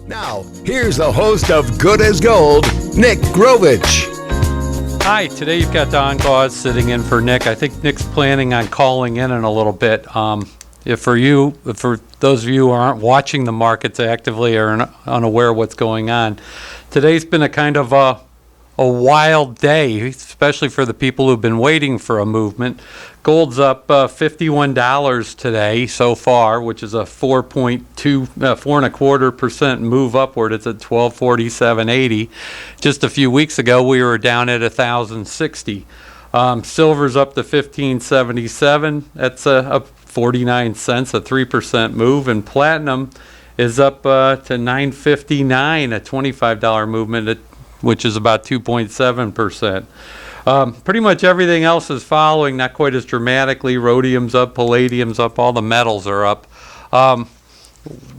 Now, here's the host of Good as Gold, Nick Grovich. Hi, today you've got Don Gause sitting in for Nick. I think Nick's planning on calling in a little bit. For those of you who aren't watching the markets actively or unaware of what's going on, today's been a kind of a wild day, especially for the people who've been waiting for a movement. Gold's up $51 today so far, which is a 4.25% move upward. It's at 1247.80. Just a few weeks ago, we were down at 1,060. Silver's up to 1577. That's up 49 cents, a 3% move, and platinum is up to 959, a $25 movement, which is about 2.7%. Pretty much everything else is following, not quite as dramatically. Rhodium's up, palladium's up, all the metals are up.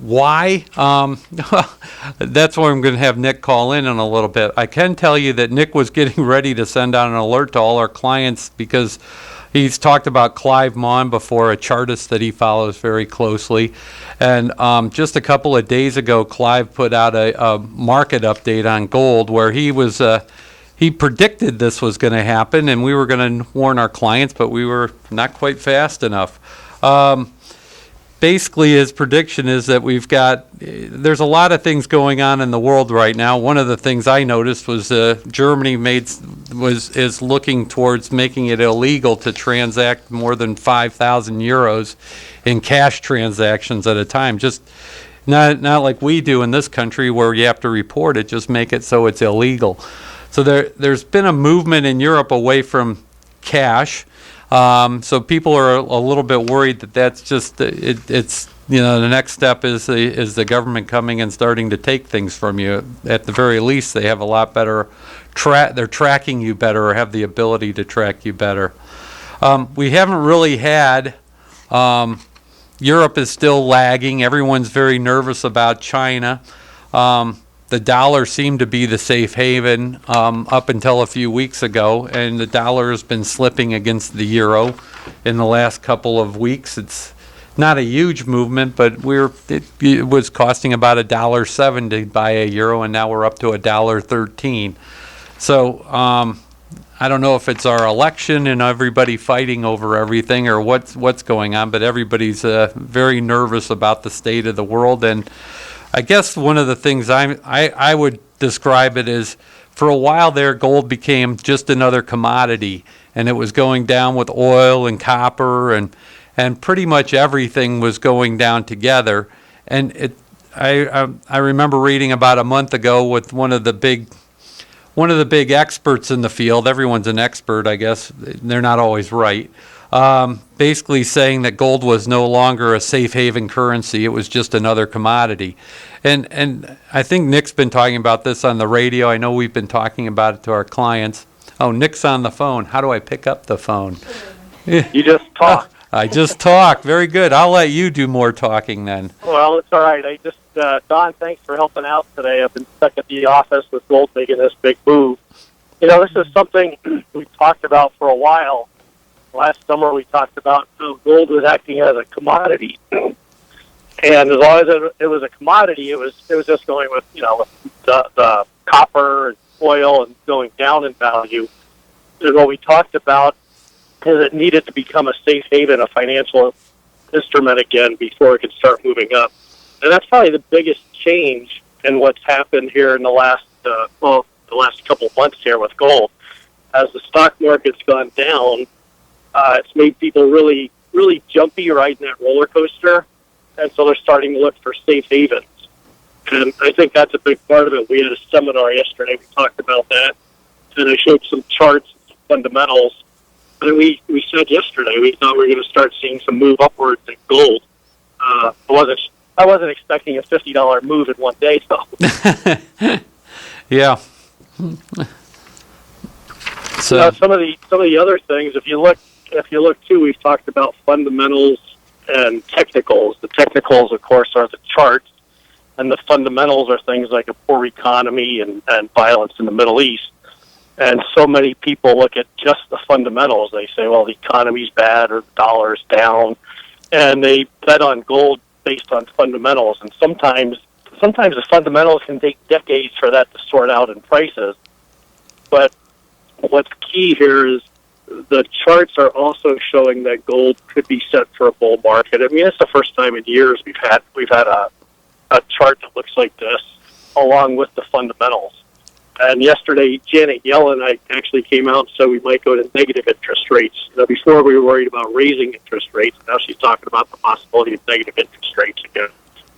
Why? That's why I'm going to have Nick call in a little bit. I can tell you that Nick was getting ready to send out an alert to all our clients because he's talked about Clive Maughan before, a chartist that he follows very closely. And just a couple of days ago, Clive put out a market update on gold where he predicted this was going to happen, and we were going to warn our clients, but we were not quite fast enough. Basically, his prediction is that there's a lot of things going on in the world right now. One of the things I noticed was Germany is looking towards making it illegal to transact more than 5,000 euros in cash transactions at a time. Just not like we do in this country where you have to report it, just make it so it's illegal. So there's been a movement in Europe away from cash. So people are a little bit worried that's just it's the next step is the government coming and starting to take things from you. At the very least, they have a lot better they're tracking you better or have the ability to track you better. We haven't really had Europe is still lagging. Everyone's very nervous about China. The dollar seemed to be the safe haven up until a few weeks ago, and the dollar has been slipping against the euro in the last couple of weeks. It's not a huge movement, but it was costing about $1.07 to buy a euro, and now we're up to $1.13. So I don't know if it's our election and everybody fighting over everything or what's going on, but everybody's very nervous about the state of the world. And I guess one of the things I would describe it as, for a while there, gold became just another commodity, and it was going down with oil and copper, and pretty much everything was going down together. And I remember reading about a month ago with one of the big experts in the field. Everyone's an expert, I guess. They're not always right. Basically saying that gold was no longer a safe haven currency. It was just another commodity. And I think Nick's been talking about this on the radio. I know we've been talking about it to our clients. Oh, Nick's on the phone. How do I pick up the phone? You just talk. I just talk. Very good. I'll let you do more talking then. Well, it's all right. Don, thanks for helping out today. I've been stuck at the office with gold making this big move. This is something we've talked about for a while. Last summer we talked about how gold was acting as a commodity, and as long as it was a commodity, it was just going with the copper and oil and going down in value. And what we talked about is it needed to become a safe haven, a financial instrument again before it could start moving up. And that's probably the biggest change in what's happened here in the last couple of months here with gold. As the stock market's gone down, it's made people really, really jumpy riding that roller coaster, and so they're starting to look for safe havens. And I think that's a big part of it. We had a seminar yesterday. We talked about that, and I showed some charts, some fundamentals. And we said yesterday we thought we were going to start seeing some move upwards in gold. I wasn't expecting a $50 move in one day, though. Yeah. So some of the other things, if you look too, we've talked about fundamentals and technicals. The technicals, of course, are the charts, and the fundamentals are things like a poor economy and violence in the Middle East. And so many people look at just the fundamentals. They say, well, the economy's bad or the dollar's down, and they bet on gold based on fundamentals. And sometimes sometimes the fundamentals can take decades for that to sort out in prices. But what's key here is the charts are also showing that gold could be set for a bull market. I mean, it's the first time in years we've had a chart that looks like this, along with the fundamentals. And yesterday, Janet Yellen actually came out and said we might go to negative interest rates. Before we were worried about raising interest rates, now she's talking about the possibility of negative interest rates again.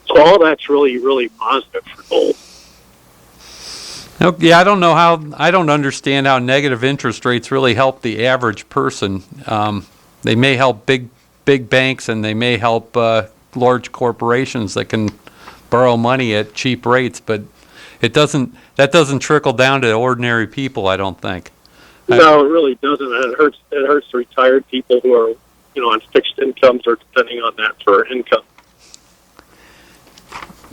So all that's really, really positive for gold. Yeah, I don't understand how negative interest rates really help the average person. They may help big banks, and they may help large corporations that can borrow money at cheap rates, but that doesn't trickle down to ordinary people, I don't think. No, it really doesn't. It hurts retired people who are, on fixed incomes or depending on that for income.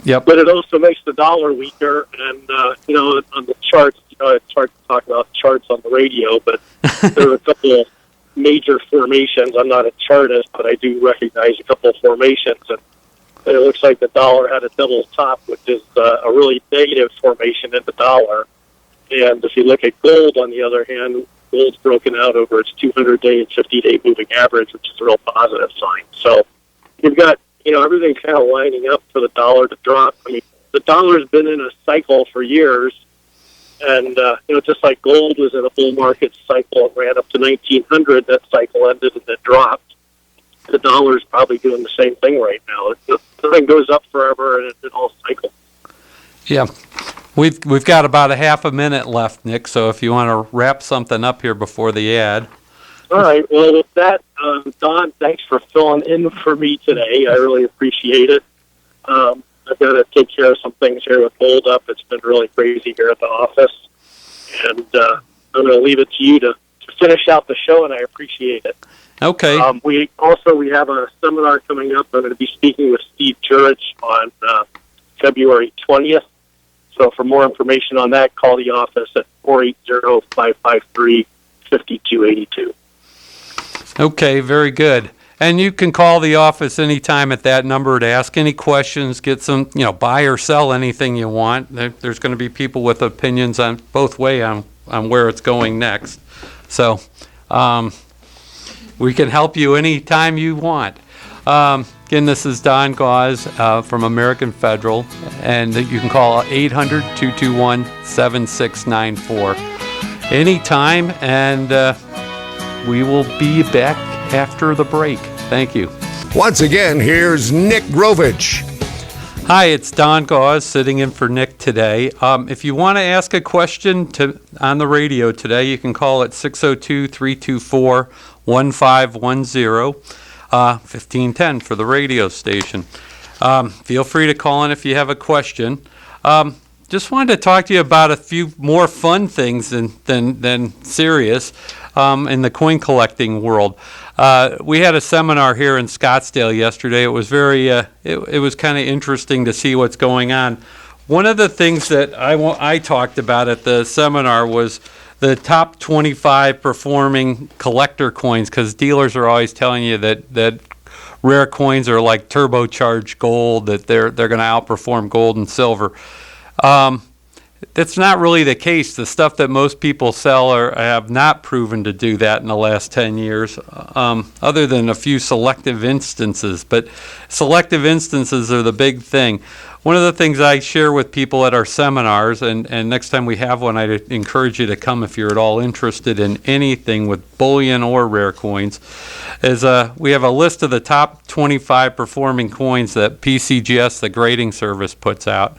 Yep. But it also makes the dollar weaker, and on the charts, it's hard to talk about charts on the radio, but there are a couple of major formations. I'm not a chartist, but I do recognize a couple of formations, and it looks like the dollar had a double top, which is a really negative formation in the dollar. And if you look at gold, on the other hand, gold's broken out over its 200-day and 50-day moving average, which is a real positive sign. So you've got everything kind of lining up for the dollar to drop. I mean, the dollar's been in a cycle for years, and just like gold was in a bull market cycle and ran up to 1900, that cycle ended and it dropped. The dollar's probably doing the same thing right now. Nothing goes up forever, and it all cycles. Yeah, we've got about a half a minute left, Nick. So if you want to wrap something up here before the ad. All right. Well, with that, Don, thanks for filling in for me today. I really appreciate it. I've got to take care of some things here with Hold Up. It's been really crazy here at the office. And I'm going to leave it to you to finish out the show, and I appreciate it. Okay. We have a seminar coming up. I'm going to be speaking with Steve Jurich on February 20th. So for more information on that, call the office at 480-553-5282. Okay, very good. And you can call the office anytime at that number to ask any questions, get some, buy or sell anything you want. There's going to be people with opinions on both way on where it's going next. So we can help you anytime you want. Again, this is Don Gause from American Federal, and you can call 800-221-7694 anytime, and we will be back after the break. Thank you. Once again, here's Nick Grovich. Hi, it's Don Gause sitting in for Nick today. If you want to ask a question on the radio today, you can call at 602-324-1510, 1510 for the radio station. Feel free to call in if you have a question. Just wanted to talk to you about a few more fun things than serious in the coin collecting world. We had a seminar here in Scottsdale yesterday. It was it was kind of interesting to see what's going on. One of the things that I talked about at the seminar was the top 25 performing collector coins, because dealers are always telling you that rare coins are like turbocharged gold, that they're going to outperform gold and silver. That's not really the case. The stuff that most people sell have not proven to do that in the last 10 years, other than a few selective instances. But selective instances are the big thing. One of the things I share with people at our seminars, and next time we have one, I'd encourage you to come if you're at all interested in anything with bullion or rare coins, is we have a list of the top 25 performing coins that PCGS, the grading service, puts out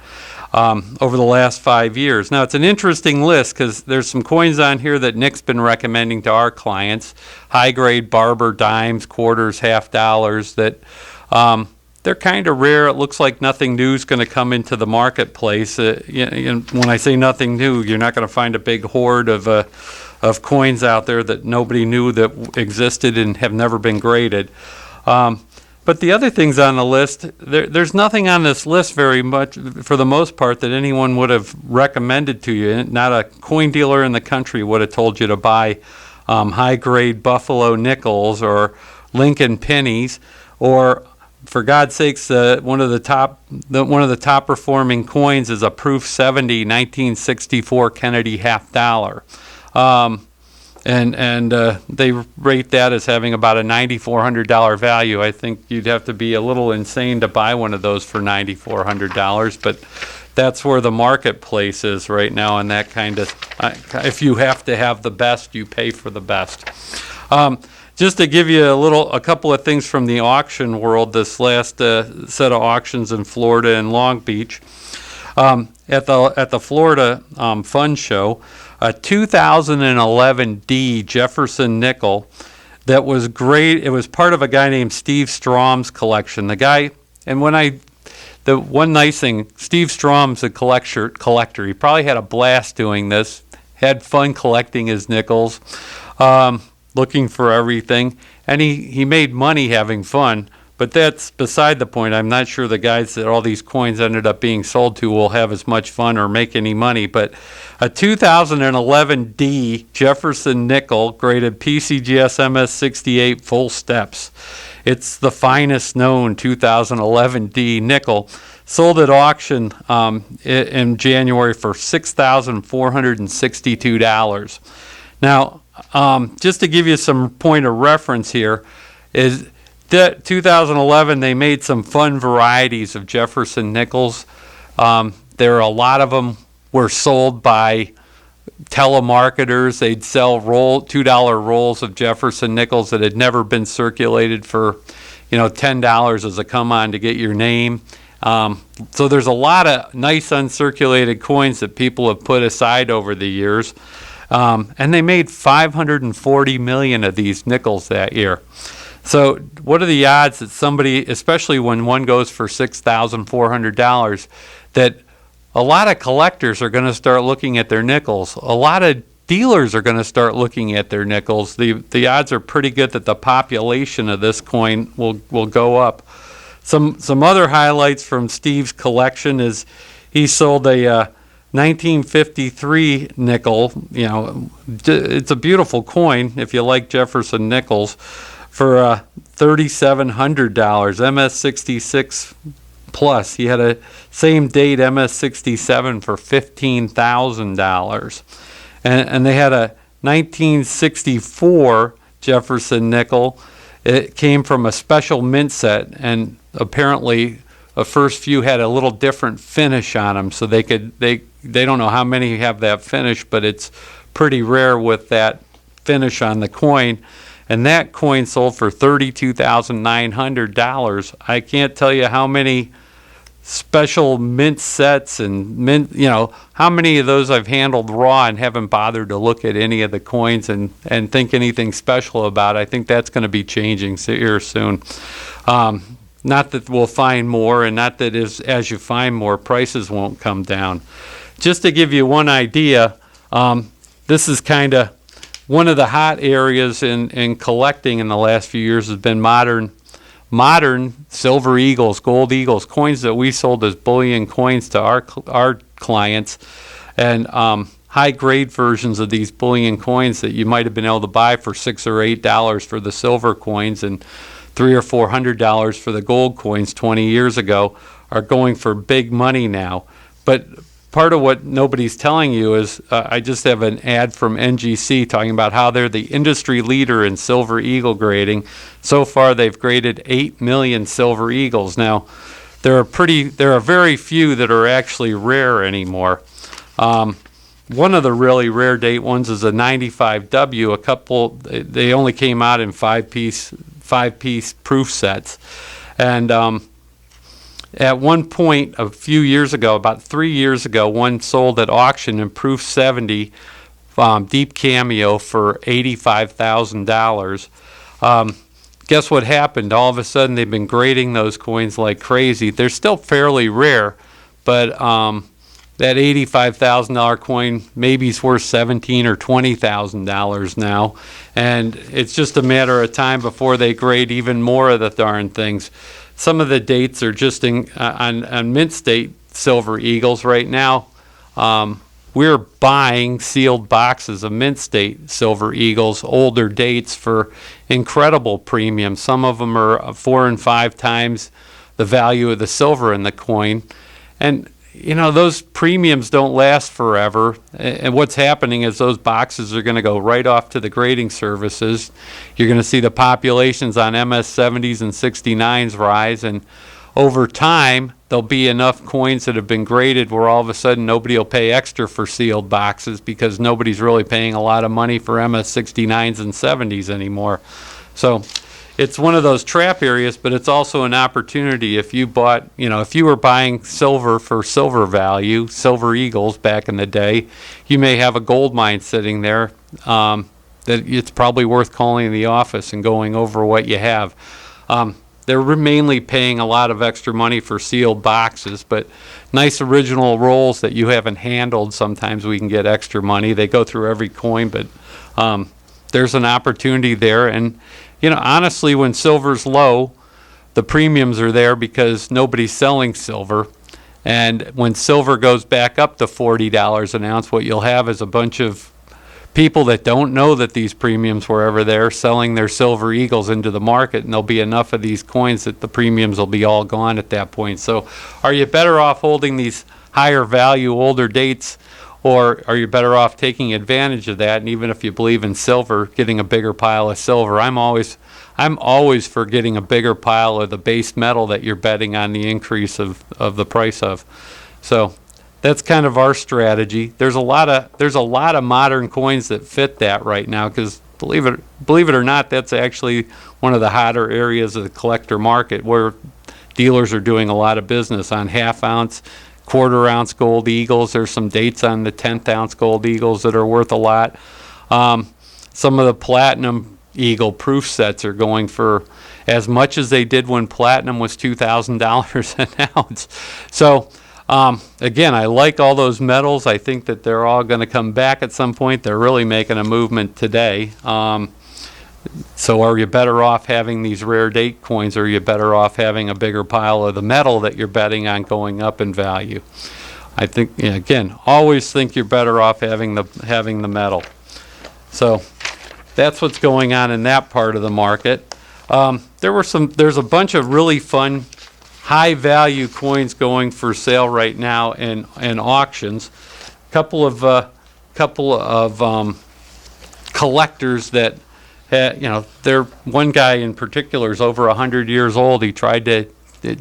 over the last 5 years. Now, it's an interesting list because there's some coins on here that Nick's been recommending to our clients, high-grade barber dimes, quarters, half dollars, that they're kind of rare. It looks like nothing new is going to come into the marketplace. When I say nothing new, you're not going to find a big hoard of coins out there that nobody knew that existed and have never been graded. But the other things on the list, there's nothing on this list very much, for the most part, that anyone would have recommended to you. Not a coin dealer in the country would have told you to buy high-grade Buffalo nickels or Lincoln pennies or for God's sakes, one of the top performing coins is a Proof 70 1964 Kennedy half dollar. And they rate that as having about a $9,400 value. I think you'd have to be a little insane to buy one of those for $9,400, but that's where the marketplace is right now, and that kind of, if you have to have the best, you pay for the best. Just to give you a couple of things from the auction world, this last set of auctions in Florida and Long Beach. At the Florida Fund Show, a 2011 D Jefferson nickel that was great. It was part of a guy named Steve Strom's collection. The guy, and the one nice thing, Steve Strom's a collector. He probably had a blast doing this, had fun collecting his nickels, looking for everything, and he made money having fun. But that's beside the point. I'm not sure the guys that all these coins ended up being sold to will have as much fun or make any money. But a 2011 D Jefferson nickel graded PCGS MS68 full steps. It's the finest known 2011 D nickel. Sold at auction in January for $6,462. Now, just to give you some point of reference here, is that 2011 they made some fun varieties of Jefferson nickels. There are a lot of them were sold by telemarketers. They'd sell $2 rolls of Jefferson nickels that had never been circulated for, $10 as a come on to get your name. So there's a lot of nice uncirculated coins that people have put aside over the years. And they made 540 million of these nickels that year. So what are the odds that somebody, especially when one goes for $6,400, that a lot of collectors are going to start looking at their nickels. A lot of dealers are going to start looking at their nickels. The odds are pretty good that the population of this coin will go up. Some other highlights from Steve's collection is he sold a 1953 nickel. It's a beautiful coin if you like Jefferson nickels, for $3,700, MS66 plus. He had a same date MS67 for $15,000. And they had a 1964 Jefferson nickel. It came from a special mint set, and apparently the first few had a little different finish on them, so they don't know how many have that finish, but it's pretty rare with that finish on the coin. And that coin sold for $32,900. I can't tell you how many special mint sets and mint, how many of those I've handled raw and haven't bothered to look at any of the coins and think anything special about. I think that's going to be changing here soon. Not that we'll find more, and not that as you find more, prices won't come down. Just to give you one idea, this is kind of one of the hot areas in collecting in the last few years has been modern silver eagles, gold eagles, coins that we sold as bullion coins to our clients, and high grade versions of these bullion coins that you might have been able to buy for $6 or $8 for the silver coins and $300 or $400 for the gold coins 20 years ago are going for big money now. But part of what nobody's telling you is I just have an ad from NGC talking about how they're the industry leader in silver eagle grading. So far, they've graded 8 million silver eagles. Now, there are very few that are actually rare anymore. One of the really rare date ones is a 95W. They only came out in five-piece proof sets, and at one point, a few years ago, about 3 years ago, one sold at auction in Proof 70 Deep Cameo for $85,000. Guess what happened? All of a sudden, they've been grading those coins like crazy. They're still fairly rare, but that $85,000 coin maybe is worth $17,000 or $20,000 now, and it's just a matter of time before they grade even more of the darn things. Some of the dates are just on mint state silver eagles right now. we're buying sealed boxes of mint state Silver Eagles, older dates, for incredible premiums. Some of them are 4 and 5 times the value of the silver in the coin. And, those premiums don't last forever. And what's happening is those boxes are going to go right off to the grading services. You're going to see the populations on MS 70s and 69s rise. And over time, there'll be enough coins that have been graded where all of a sudden nobody will pay extra for sealed boxes because nobody's really paying a lot of money for MS 69s and 70s anymore. So it's one of those trap areas, but it's also an opportunity. If you bought, if you were buying silver for silver value, Silver Eagles back in the day, you may have a gold mine sitting there that it's probably worth calling the office and going over what you have. They're mainly paying a lot of extra money for sealed boxes, but nice original rolls that you haven't handled, sometimes we can get extra money. They go through every coin, but there's an opportunity there. And, honestly, when silver's low, the premiums are there because nobody's selling silver. And when silver goes back up to $40 an ounce, what you'll have is a bunch of people that don't know that these premiums were ever there selling their Silver Eagles into the market, and there'll be enough of these coins that the premiums will be all gone at that point. So are you better off holding these higher value older dates, or are you better off taking advantage of that? And even if you believe in silver, getting a bigger pile of silver. I'm always for getting a bigger pile of the base metal that you're betting on the increase of the price of. So that's kind of our strategy. There's a lot of modern coins that fit that right now because believe it or not, that's actually one of the hotter areas of the collector market where dealers are doing a lot of business on half-ounce, quarter-ounce gold eagles. There's some dates on the 10th-ounce gold eagles that are worth a lot. Some of the platinum eagle proof sets are going for as much as they did when platinum was $2,000 an ounce. So again, I like all those metals. I think that they're all going to come back at some point. They're really making a movement today. So are you better off having these rare date coins, or are you better off having a bigger pile of the metal that you're betting on going up in value? I think, again, always think you're better off having the metal. So that's what's going on in that part of the market. There's a bunch of really fun high value coins going for sale right now in auctions. Couple of collectors that they're, one guy in particular is over 100 years old. He tried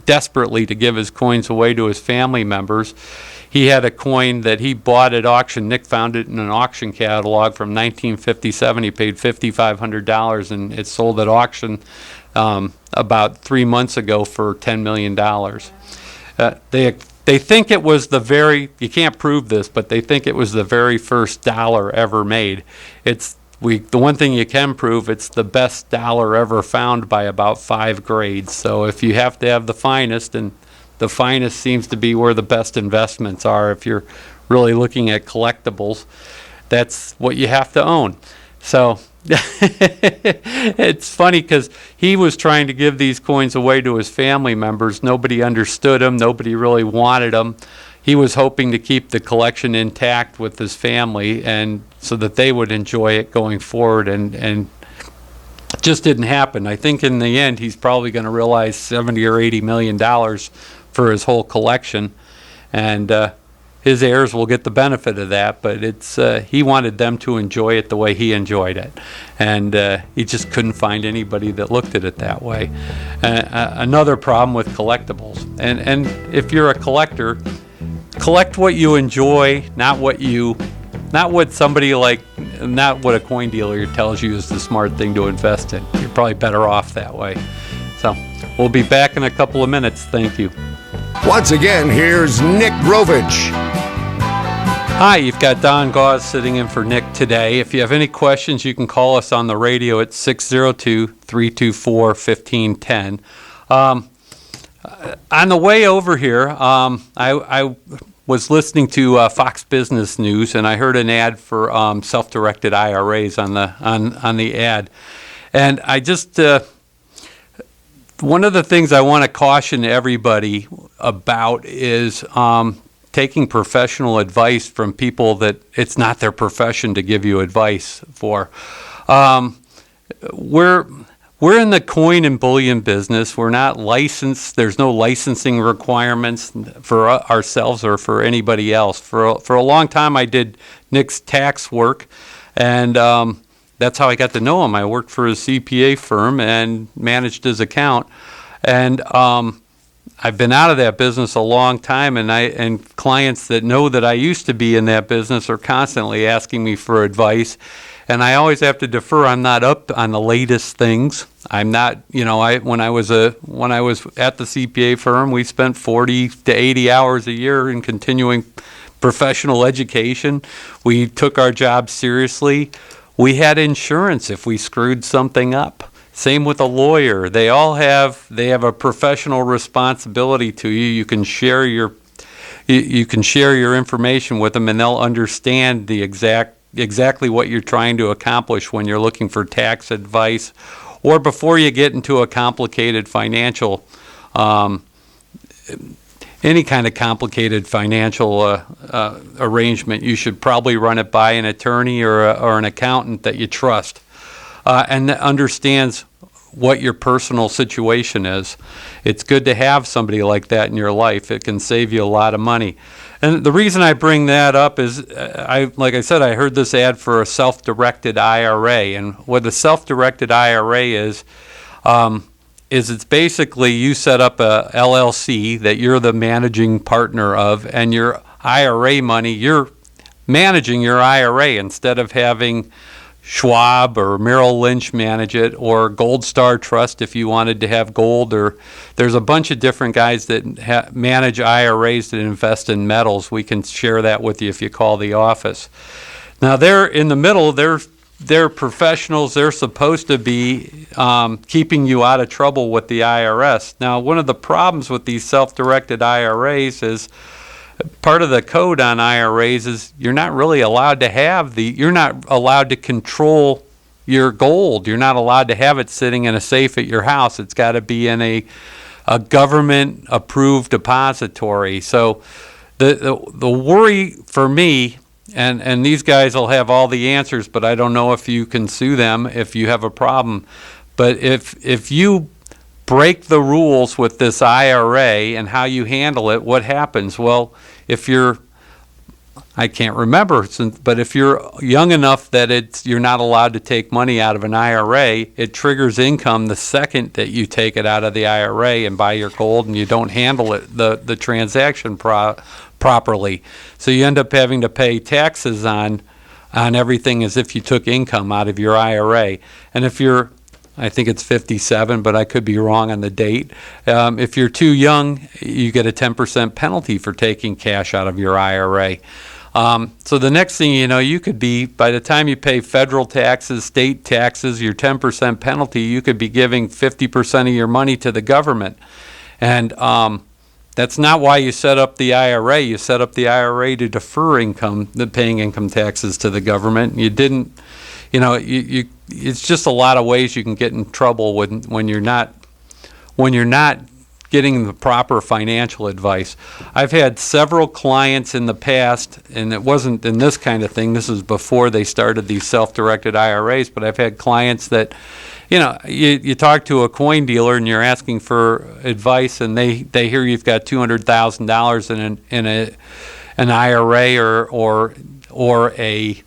desperately to give his coins away to his family members. He had a coin that he bought at auction. Nick found it in an auction catalog from 1957. He paid $5,500 and it sold at auction about 3 months ago for $10 million. They think it was you can't prove this, but they think it was the very first dollar ever made. The one thing you can prove, it's the best dollar ever found by about 5 grades. So if you have to have the finest, and the finest seems to be where the best investments are, if you're really looking at collectibles, that's what you have to own. So it's funny because he was trying to give these coins away to his family members. Nobody understood him. Nobody really wanted them. He was hoping to keep the collection intact with his family, and so that they would enjoy it going forward, and it just didn't happen. I think in the end he's probably going to realize $70 or $80 million for his whole collection, and his heirs will get the benefit of that, but he wanted them to enjoy it the way he enjoyed it, and he just couldn't find anybody that looked at it that way. Another problem with collectibles, and if you're a collector, collect what you enjoy, not what a coin dealer tells you is the smart thing to invest in. You're probably better off that way. So we'll be back in a couple of minutes. Thank you. Once again, here's Nick Grovich. Hi, you've got Don Gause sitting in for Nick today. If you have any questions, you can call us on the radio at 602-324-1510. On the way over here, I was listening to Fox Business News, and I heard an ad for self-directed IRAs on the ad, and I just one of the things I want to caution everybody about is taking professional advice from people that it's not their profession to give you advice for. We're in the coin and bullion business. We're not licensed. There's no licensing requirements for ourselves or for anybody else. For a long time, I did Nick's tax work, and that's how I got to know him. I worked for a CPA firm and managed his account, and I've been out of that business a long time, and clients that know that I used to be in that business are constantly asking me for advice. And I always have to defer. I'm not up on the latest things. I'm not, when I was at the CPA firm, we spent 40 to 80 hours a year in continuing professional education. We took our job seriously. We had insurance if we screwed something up. Same with a lawyer. They have a professional responsibility to you. You can share your information with them, and they'll understand exactly what you're trying to accomplish when you're looking for tax advice, or before you get into a complicated financial, any kind of complicated financial arrangement. You should probably run it by an attorney or an accountant that you trust, and that understands what your personal situation is. It's good to have somebody like that in your life. It can save you a lot of money. And the reason I bring that up is, like I said, I heard this ad for a self-directed IRA. And what a self-directed IRA is it's basically you set up a LLC that you're the managing partner of, and your IRA money, you're managing your IRA instead of having Schwab or Merrill Lynch manage it, or Gold Star Trust if you wanted to have gold, or there's a bunch of different guys that manage IRAs that invest in metals. We can share that with you if you call the office. Now they're in the middle, they're professionals. They're supposed to be keeping you out of trouble with the IRS. Now, one of the problems with these self-directed IRAs is part of the code on IRAs is you're not really allowed to you're not allowed to control your gold. You're not allowed to have it sitting in a safe at your house. It's got to be in a government approved depository. So the worry for me, and these guys will have all the answers, but I don't know if you can sue them if you have a problem. But if you break the rules with this IRA and how you handle it, what happens? Well, I can't remember, but if you're young enough that you're not allowed to take money out of an IRA, it triggers income the second that you take it out of the IRA and buy your gold, and you don't handle it, the transaction properly. So you end up having to pay taxes on everything as if you took income out of your IRA. And if I think it's 57, but I could be wrong on the date. If you're too young, you get a 10% penalty for taking cash out of your IRA. So the next thing you know, you could be, by the time you pay federal taxes, state taxes, your 10% penalty, you could be giving 50% of your money to the government. And that's not why you set up the IRA. You set up the IRA to defer paying income taxes to the government. You didn't, it's just a lot of ways you can get in trouble when you're not getting the proper financial advice. I've had several clients in the past, and it wasn't in this kind of thing. This is before they started these self-directed IRAs, but I've had clients that, you talk to a coin dealer and you're asking for advice, and they hear you've got $200,000 in an IRA or a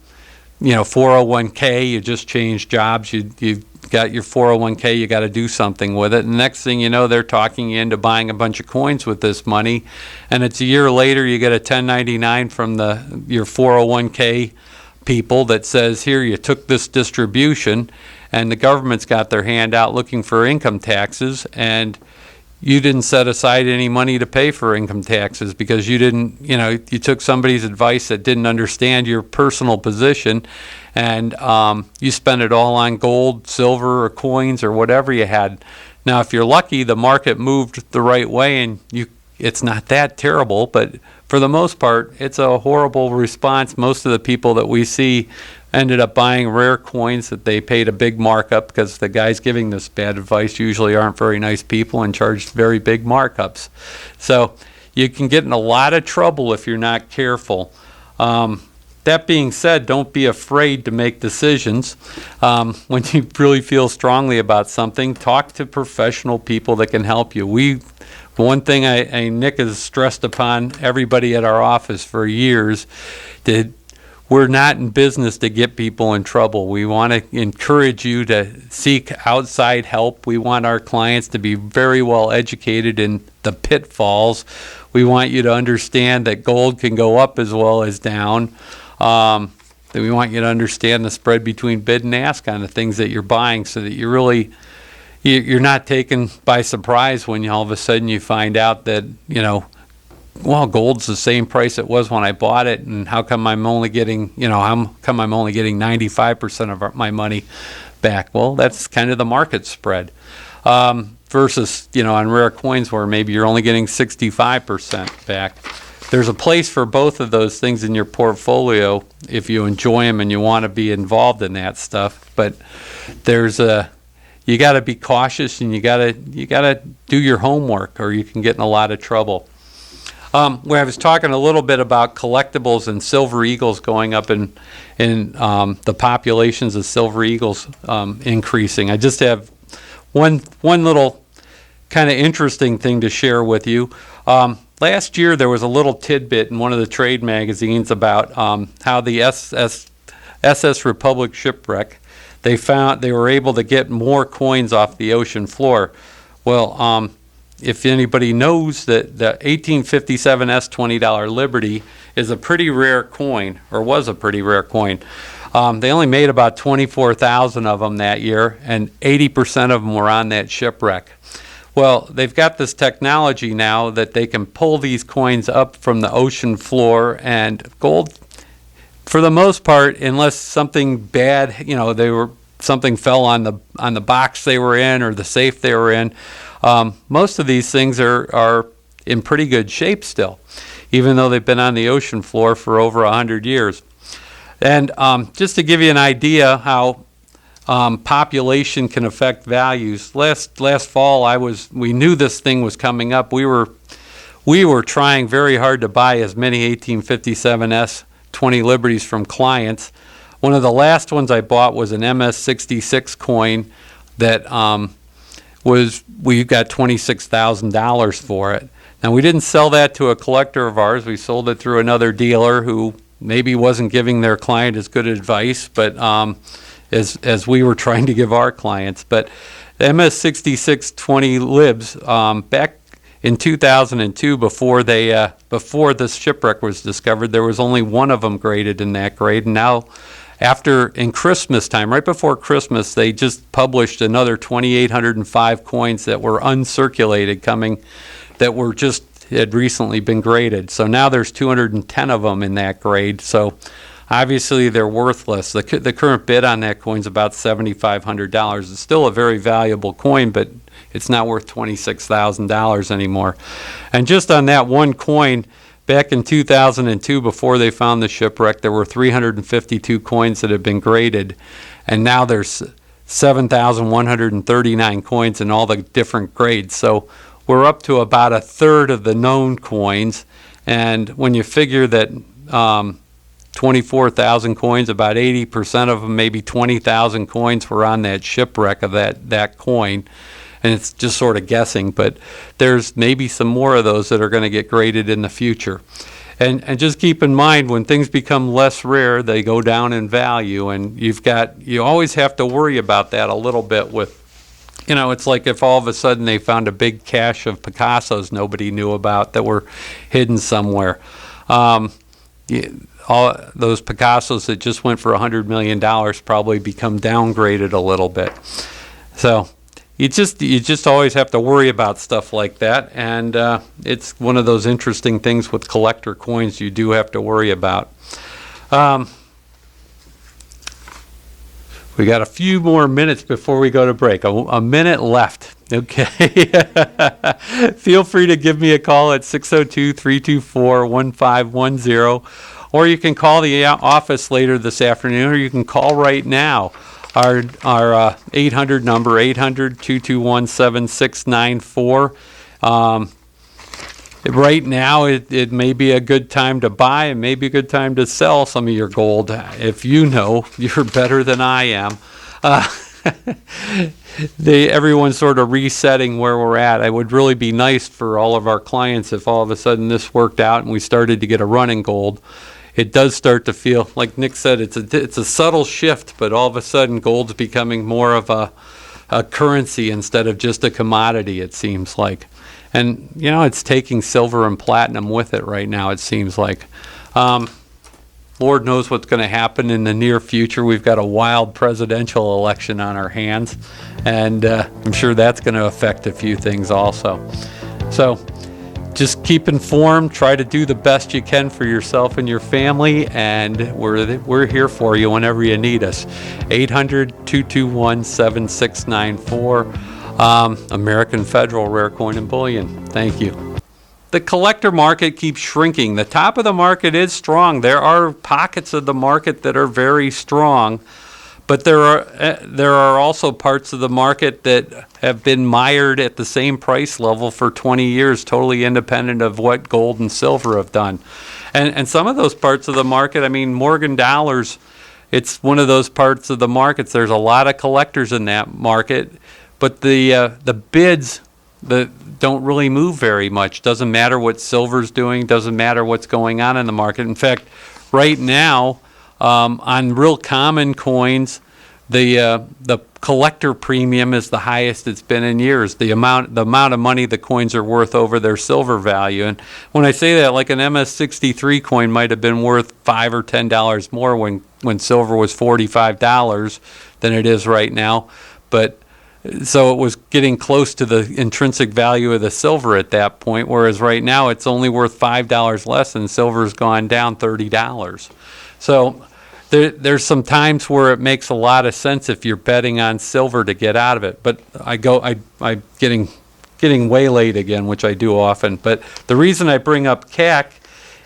401k. You just changed jobs. You've got your 401k. You got to do something with it. And the next thing you know, they're talking you into buying a bunch of coins with this money, and it's a year later you get a 1099 from your 401k people that says, here, you took this distribution, and the government's got their hand out looking for income taxes, and you didn't set aside any money to pay for income taxes because you didn't, you took somebody's advice that didn't understand your personal position, and you spent it all on gold, silver, or coins, or whatever you had. Now, if you're lucky, the market moved the right way, and it's not that terrible, but for the most part, it's a horrible response. Most of the people that we see ended up buying rare coins that they paid a big markup, because the guys giving this bad advice usually aren't very nice people and charged very big markups. So you can get in a lot of trouble if you're not careful. That being said, don't be afraid to make decisions. When you really feel strongly about something, talk to professional people that can help you. One thing Nick has stressed upon everybody at our office for years, that we're not in business to get people in trouble. We want to encourage you to seek outside help. We want our clients to be very well educated in the pitfalls. We want you to understand that gold can go up as well as down. That we want you to understand the spread between bid and ask on the things that you're buying, so that you're not taken by surprise when all of a sudden you find out that, gold's the same price it was when I bought it, and how come I'm only getting 95% of my money back? Well, that's kind of the market spread. Versus, on rare coins where maybe you're only getting 65% back. There's a place for both of those things in your portfolio if you enjoy them and you want to be involved in that stuff. But you got to be cautious, and you got to do your homework, or you can get in a lot of trouble. Where I was talking a little bit about collectibles and silver eagles going up in the populations of silver eagles increasing. I just have one little kind of interesting thing to share with you. Last year, there was a little tidbit in one of the trade magazines about how the SS Republic shipwreck, they were able to get more coins off the ocean floor. Well, if anybody knows that the 1857 $20 Liberty is a pretty rare coin, or was a pretty rare coin. They only made about 24,000 of them that year, and 80% of them were on that shipwreck. Well, they've got this technology now that they can pull these coins up from the ocean floor, and gold, for the most part, unless something bad, something fell on the box they were in or the safe they were in, most of these things are in pretty good shape still, even though they've been on the ocean floor for over 100 years. And just to give you an idea how population can affect values. Last fall, we knew this thing was coming up. We were trying very hard to buy as many 1857 S20 Liberties from clients. One of the last ones I bought was an MS-66 coin that we got $26,000 for it. Now, we didn't sell that to a collector of ours. We sold it through another dealer who maybe wasn't giving their client as good advice, but as we were trying to give our clients. But the MS-66 20 libs, back in 2002, before this shipwreck was discovered, there was only one of them graded in that grade. And now, in Christmas time, right before Christmas, they just published another 2,805 coins that were uncirculated that had recently been graded. So now there's 210 of them in that grade. So obviously they're worthless. The current bid on that coin is about $7,500. It's still a very valuable coin, but it's not worth $26,000 anymore. And just on that one coin, back in 2002, before they found the shipwreck, there were 352 coins that had been graded, and now there's 7,139 coins in all the different grades. So we're up to about a third of the known coins, and when you figure that 24,000 coins, about 80% of them, maybe 20,000 coins were on that shipwreck of that coin. And it's just sort of guessing, but there's maybe some more of those that are going to get graded in the future. And just keep in mind, when things become less rare, they go down in value, and you always have to worry about that a little bit with, it's like if all of a sudden they found a big cache of Picassos nobody knew about that were hidden somewhere. All those Picassos that just went for $100 million probably become downgraded a little bit. So you just always have to worry about stuff like that, and it's one of those interesting things with collector coins you do have to worry about. We got a few more minutes before we go to break. A minute left. Okay. Feel free to give me a call at 602-324-1510, or you can call the office later this afternoon, or you can call right now. Our 800 number, 800-221-7694. Right now, it may be a good time to buy and maybe a good time to sell some of your gold. If you know, you're better than I am. Everyone's sort of resetting where we're at. It would really be nice for all of our clients if all of a sudden this worked out and we started to get a run in gold. It does start to feel, like Nick said, it's a subtle shift, but all of a sudden gold's becoming more of a currency instead of just a commodity, it seems like. And, it's taking silver and platinum with it right now, it seems like. Lord knows what's going to happen in the near future. We've got a wild presidential election on our hands, and I'm sure that's going to affect a few things also. So just keep informed, try to do the best you can for yourself and your family, and we're here for you whenever you need us. 800-221-7694, American Federal Rare Coin and Bullion. Thank you. The collector market keeps shrinking. The top of the market is strong. There are pockets of the market that are very strong, but there are also parts of the market that have been mired at the same price level for 20 years, totally independent of what gold and silver have done. And some of those parts of the market, Morgan Dollars, it's one of those parts of the markets. There's a lot of collectors in that market, but the bids don't really move very much. Doesn't matter what silver's doing, doesn't matter what's going on in the market. In fact, right now, on real common coins, the collector premium is the highest it's been in years. The amount of money the coins are worth over their silver value. And when I say that, like an MS-63 coin might have been worth $5 or $10 more when silver was $45 than it is right now. But so it was getting close to the intrinsic value of the silver at that point, whereas right now it's only worth $5 less and silver's gone down $30. So there's some times where it makes a lot of sense if you're betting on silver to get out of it. But I'm getting waylaid again, which I do often. But the reason I bring up CAC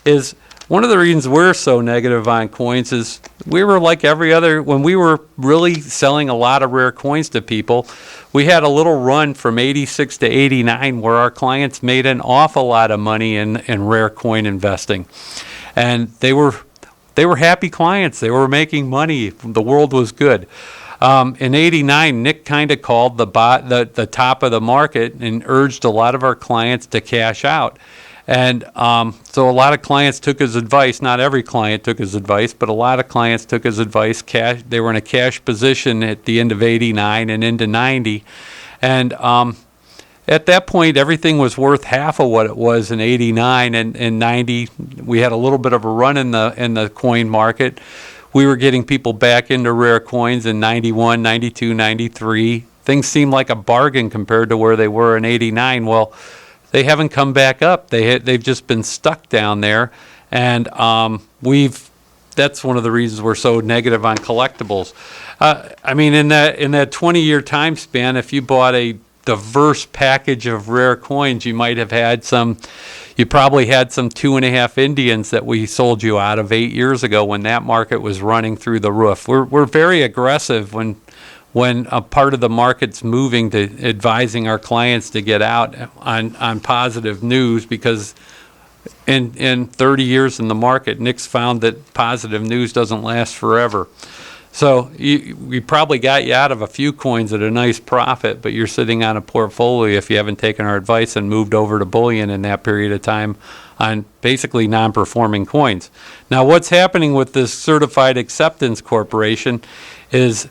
is one of the reasons we're so negative on coins is we were like every other, when we were really selling a lot of rare coins to people, we had a little run from 86 to 89 where our clients made an awful lot of money in rare coin investing. And they were happy clients. They were making money. The world was good. In 89, Nick kind of called the top of the market and urged a lot of our clients to cash out. And so a lot of clients took his advice. Not every client took his advice, but a lot of clients took his advice. They were in a cash position at the end of 89 and into 90. And at that point, everything was worth half of what it was in 89 and 90. We had a little bit of a run in the coin market. We were getting people back into rare coins in 91, 92, 93. Things seemed like a bargain compared to where they were in 89. Well, they haven't come back up. They've just been stuck down there, and that's one of the reasons we're so negative on collectibles. In that 20-year time span, if you bought a diverse package of rare coins, you probably had some 2.5 Indians that we sold you out of 8 years ago when that market was running through the roof. We're very aggressive when a part of the market's moving to advising our clients to get out on positive news, because in 30 years in the market, Nick's found that positive news doesn't last forever. So we probably got you out of a few coins at a nice profit, but you're sitting on a portfolio if you haven't taken our advice and moved over to bullion in that period of time on basically non-performing coins. Now, what's happening with this Certified Acceptance Corporation is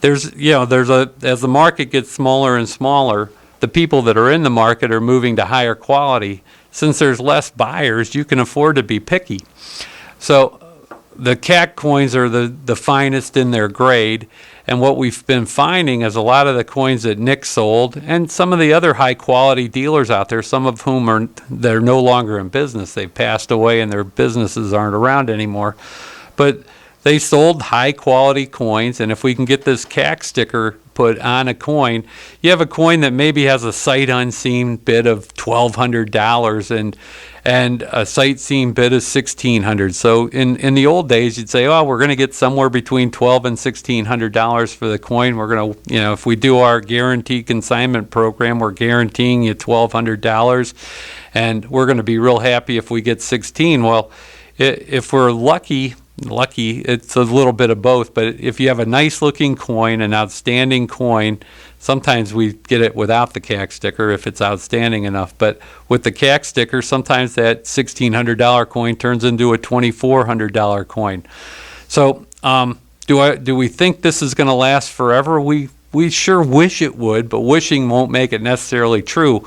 as the market gets smaller and smaller, the people that are in the market are moving to higher quality. Since there's less buyers, you can afford to be picky. So the CAC coins are the finest in their grade, and what we've been finding is a lot of the coins that Nick sold and some of the other high quality dealers out there, some of whom they're no longer in business. They've passed away and their businesses aren't around anymore. But they sold high quality coins, and if we can get this CAC sticker put on a coin. You have a coin that maybe has a sight unseen bid of $1,200 and a sight seen bid of $1,600. So in the old days, you'd say, oh, we're going to get somewhere between $1,200 and $1,600 for the coin. We're going to, if we do our guaranteed consignment program, we're guaranteeing you $1,200, and we're going to be real happy if we get 16. Well, if we're lucky, it's a little bit of both, but if you have a nice looking coin, an outstanding coin, sometimes we get it without the CAC sticker if it's outstanding enough, but with the CAC sticker, sometimes that $1,600 coin turns into a $2,400 coin. So do we think this is going to last forever? We sure wish it would, but wishing won't make it necessarily true.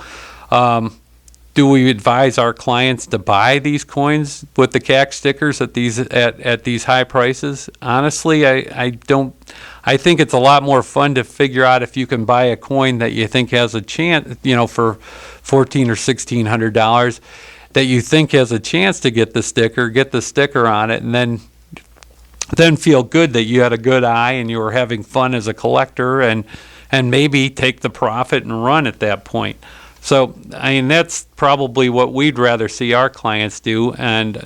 Do we advise our clients to buy these coins with the CAC stickers at these high prices? Honestly, I don't. I think it's a lot more fun to figure out if you can buy a coin that you think has a chance, for $1,400 or $1,600, that you think has a chance to get the sticker on it, and then feel good that you had a good eye and you were having fun as a collector, and maybe take the profit and run at that point. So, that's probably what we'd rather see our clients do, and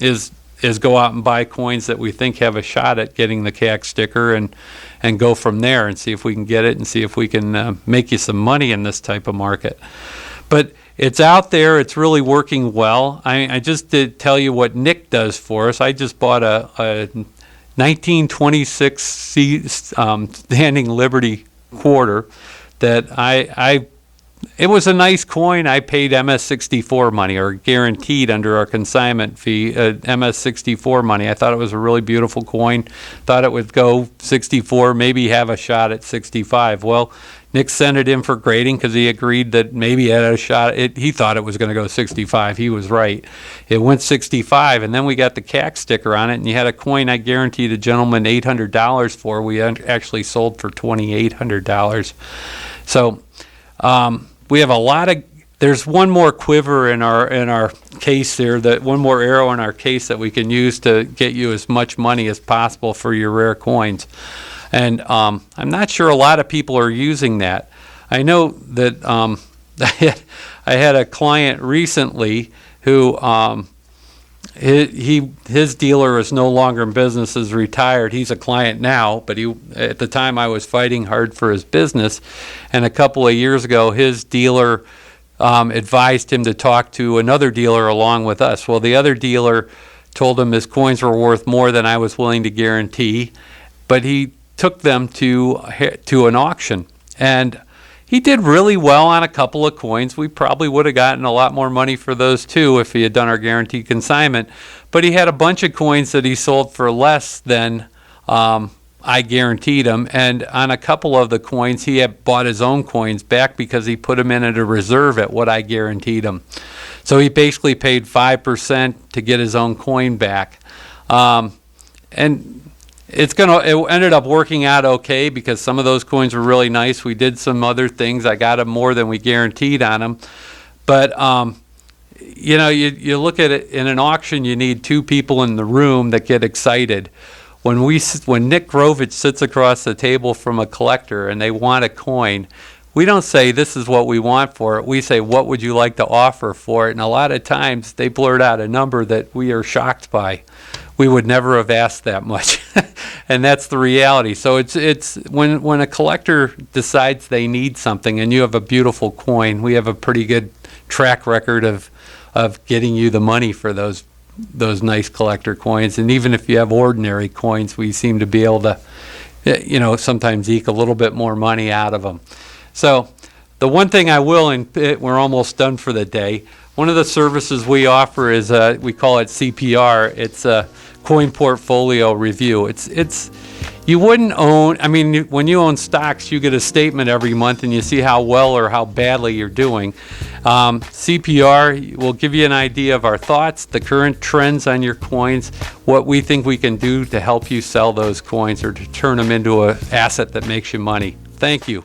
is go out and buy coins that we think have a shot at getting the CAC sticker, and go from there and see if we can get it and see if we can make you some money in this type of market. But it's out there. It's really working well. I just did tell you what Nick does for us. I just bought a 1926 Standing Liberty quarter that it was a nice coin. I paid MS-64 money, or guaranteed under our consignment fee, MS-64 money. I thought it was a really beautiful coin. Thought it would go 64, maybe have a shot at 65. Well, Nick sent it in for grading because he agreed that maybe it had a shot. He thought it was going to go 65. He was right. It went 65, and then we got the CAC sticker on it, and you had a coin I guaranteed a gentleman $800 for. We actually sold for $2,800. So we have a lot of. There's one more quiver in our case there. That one more arrow in our case that we can use to get you as much money as possible for your rare coins. And I'm not sure a lot of people are using that. I know that I had a client recently who his dealer is no longer in business, is retired. He's a client now, but at the time I was fighting hard for his business, and a couple of years ago his dealer advised him to talk to another dealer along with us. Well, the other dealer told him his coins were worth more than I was willing to guarantee, but he took them to an auction, and he did really well on a couple of coins. We probably would have gotten a lot more money for those too if he had done our guaranteed consignment, but he had a bunch of coins that he sold for less than I guaranteed him, and on a couple of the coins he had bought his own coins back because he put them in at a reserve at what I guaranteed him. So he basically paid 5% to get his own coin back, and it ended up working out okay because some of those coins were really nice. We did some other things. I got him more than we guaranteed on them. But, you look at it in an auction, you need two people in the room that get excited. When Nick Grovich sits across the table from a collector and they want a coin, we don't say this is what we want for it. We say, what would you like to offer for it? And a lot of times they blurt out a number that we are shocked by. We would never have asked that much. And that's the reality. So it's when a collector decides they need something and you have a beautiful coin, we have a pretty good track record of getting you the money for those nice collector coins. And even if you have ordinary coins, we seem to be able to, sometimes eke a little bit more money out of them. So the one thing I will, and we're almost done for the day, one of the services we offer is, we call it CPR. It's a coin portfolio review. It's you wouldn't own, when you own stocks, you get a statement every month and you see how well or how badly you're doing. CPR will give you an idea of our thoughts, the current trends on your coins, what we think we can do to help you sell those coins or to turn them into an asset that makes you money. Thank you.